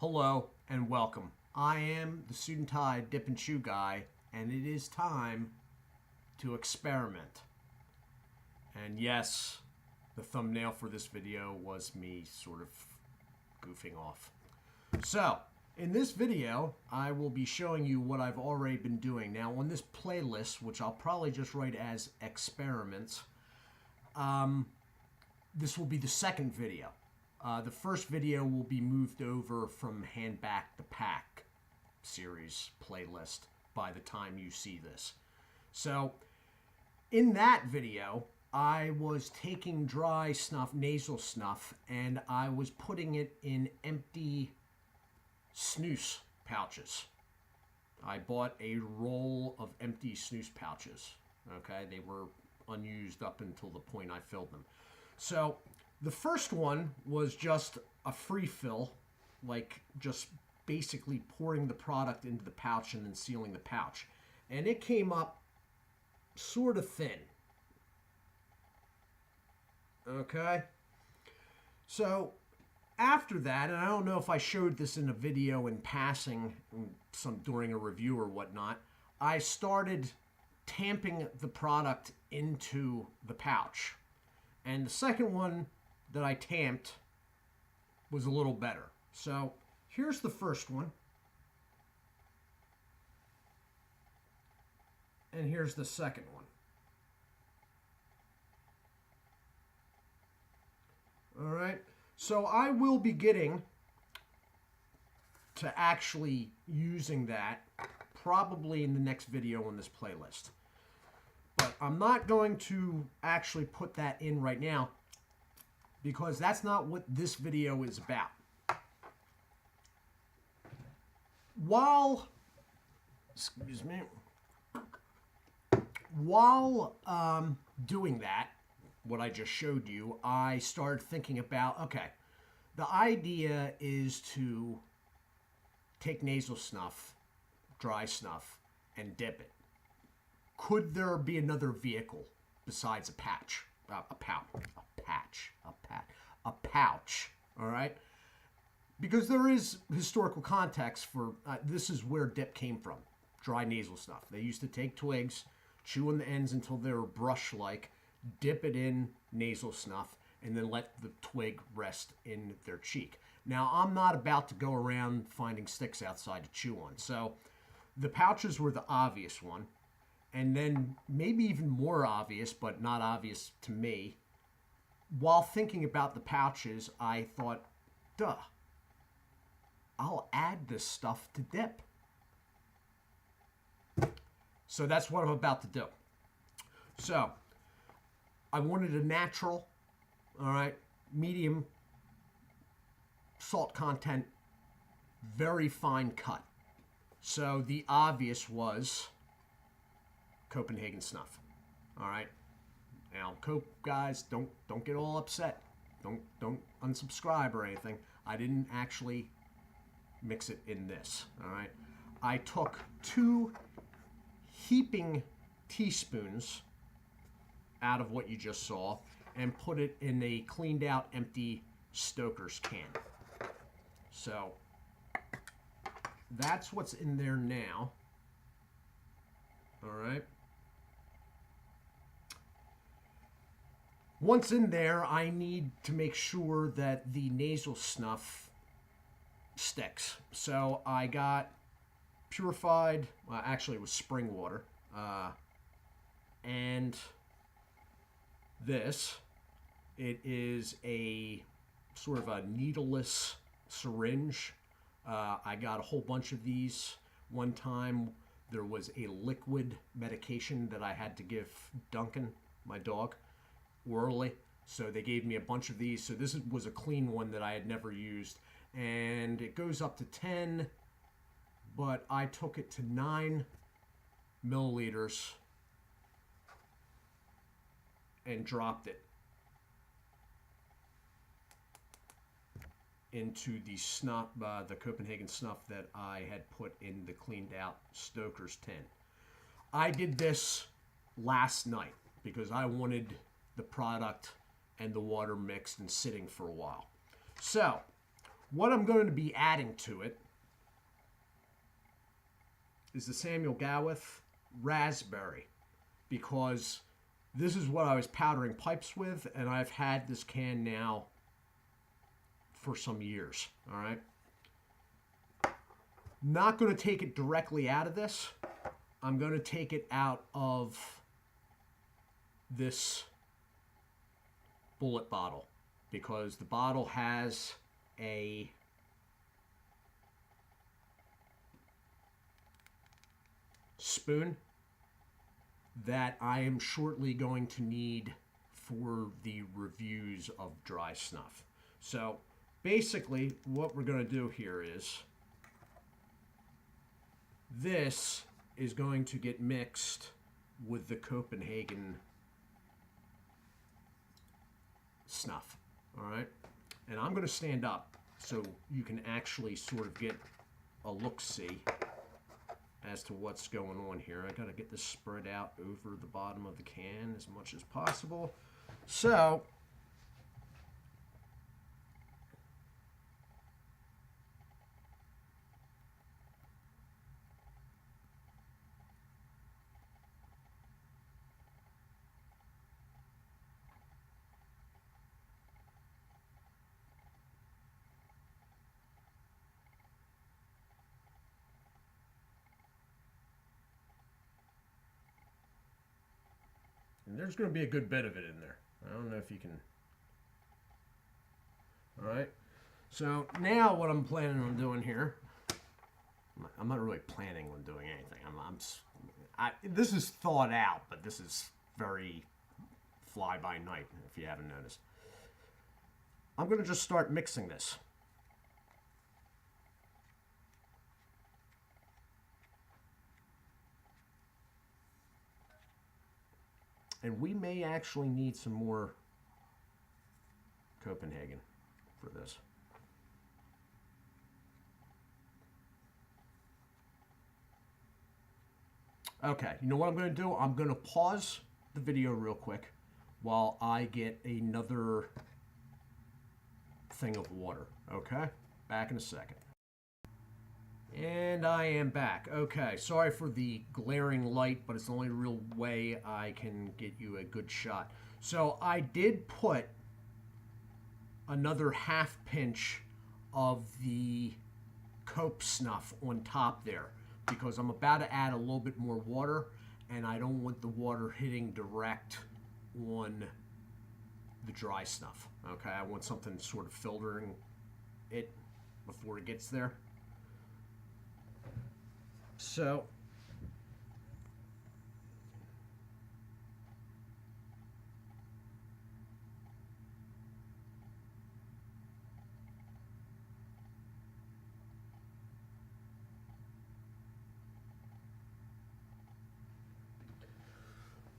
Hello and welcome. I am the Suit&Tie Dip&ChewGuy, and it is time to experiment. And yes, the thumbnail for this video was me sort of goofing off. So, in this video, I will be showing you what I've already been doing. Now, on this playlist, which I'll probably just write as experiments, this will be the second video. The first video will be moved over from Hand Back the Pack series playlist by the time you see this. So, in that video, I was taking dry snuff, nasal snuff, and I was putting it in empty snus pouches. I bought a roll of empty snus pouches. Okay, they were unused up until the point I filled them. So, the first one was just a free fill, like just basically pouring the product into the pouch and then sealing the pouch. And it came up sort of thin. Okay? So, after that, and I don't know if I showed this in a video in passing during a review or whatnot, I started tamping the product into the pouch. And the second one that I tamped was a little better. So here's the first one. And here's the second one. All right. So I will be getting to actually using that probably in the next video on this playlist. But I'm not going to actually put that in right now, because that's not what this video is about. While doing that, what I just showed you, I started thinking about, okay, the idea is to take nasal snuff, dry snuff, and dip it. Could there be another vehicle besides a pouch? A pouch, all right? Because there is historical context for, this is where dip came from, dry nasal snuff. They used to take twigs, chew on the ends until they were brush-like, dip it in nasal snuff, and then let the twig rest in their cheek. Now, I'm not about to go around finding sticks outside to chew on, so the pouches were the obvious one. And then maybe even more obvious, but not obvious to me, while thinking about the pouches, I thought, duh, I'll add this stuff to dip. So that's what I'm about to do. So, I wanted a natural, all right, medium salt content, very fine cut. So the obvious was Copenhagen snuff. All right. Now, Cope guys, don't get all upset. Don't unsubscribe or anything. I didn't actually mix it in this. All right. I took 2 heaping teaspoons out of what you just saw and put it in a cleaned out empty Stoker's can. So that's what's in there now. All right. Once in there, I need to make sure that the nasal snuff sticks. So I got purified, well, actually it was spring water, and this, it is a sort of a needleless syringe. I got a whole bunch of these. One time there was a liquid medication that I had to give Duncan, my dog, orally, so they gave me a bunch of these. So this was a clean one that I had never used, and it goes up to 10, but I took it to 9 milliliters and dropped it into the snuff, the Copenhagen snuff that I had put in the cleaned out Stoker's tin. I did this last night because I wanted the product and the water mixed and sitting for a while. So what I'm going to be adding to it is the Samuel Gawith Raspberry, because this is what I was powdering pipes with, and I've had this can now for some years, all right? Not going to take it directly out of this. I'm going to take it out of this bullet bottle, because the bottle has a spoon that I am shortly going to need for the reviews of dry snuff. So basically what we're going to do here is this is going to get mixed with the Copenhagen snuff, all right? And I'm going to stand up so you can actually sort of get a look-see as to what's going on here. I got to get this spread out over the bottom of the can as much as possible. So and there's going to be a good bit of it in there. I don't know if you can. All right. So now what I'm planning on doing here, I'm not really planning on doing anything. This is thought out, but this is very fly by night, if you haven't noticed. I'm going to just start mixing this. And we may actually need some more Copenhagen for this. Okay, you know what I'm going to do? I'm going to pause the video real quick while I get another thing of water. Okay? Back in a second. And I am back. Okay, sorry for the glaring light, but it's the only real way I can get you a good shot. So I did put another half pinch of the Cope snuff on top there, because I'm about to add a little bit more water, and I don't want the water hitting direct on the dry snuff. Okay, I want something sort of filtering it before it gets there. So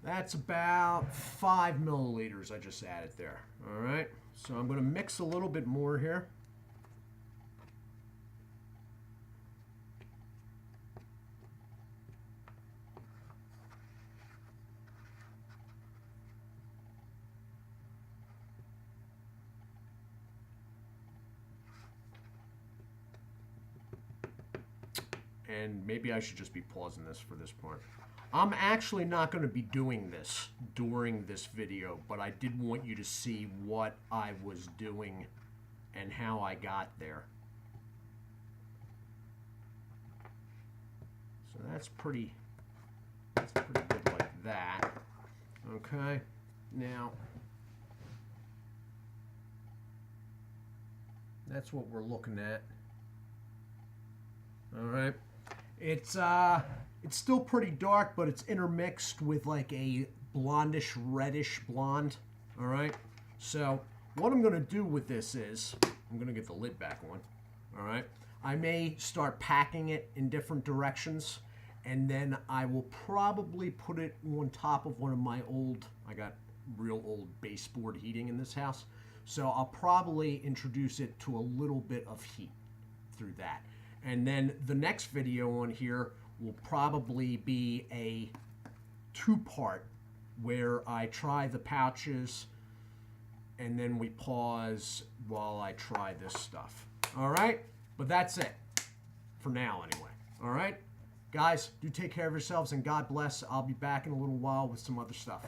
that's about 5 milliliters I just added there. All right, so I'm going to mix a little bit more here. And maybe I should just be pausing this for this part. I'm actually not going to be doing this during this video, but I did want you to see what I was doing and how I got there. So that's pretty good like that. Okay, now that's what we're looking at. All right. It's still pretty dark, but it's intermixed with like a blondish, reddish blonde. All right. So what I'm going to do with this is I'm going to get the lid back on. All right. I may start packing it in different directions, and then I will probably put it on top of one of my I got real old baseboard heating in this house. So I'll probably introduce it to a little bit of heat through that. And then the next video on here will probably be a two-part where I try the pouches and then we pause while I try this stuff. All right? But that's it. For now, anyway. All right? Guys, do take care of yourselves and God bless. I'll be back in a little while with some other stuff.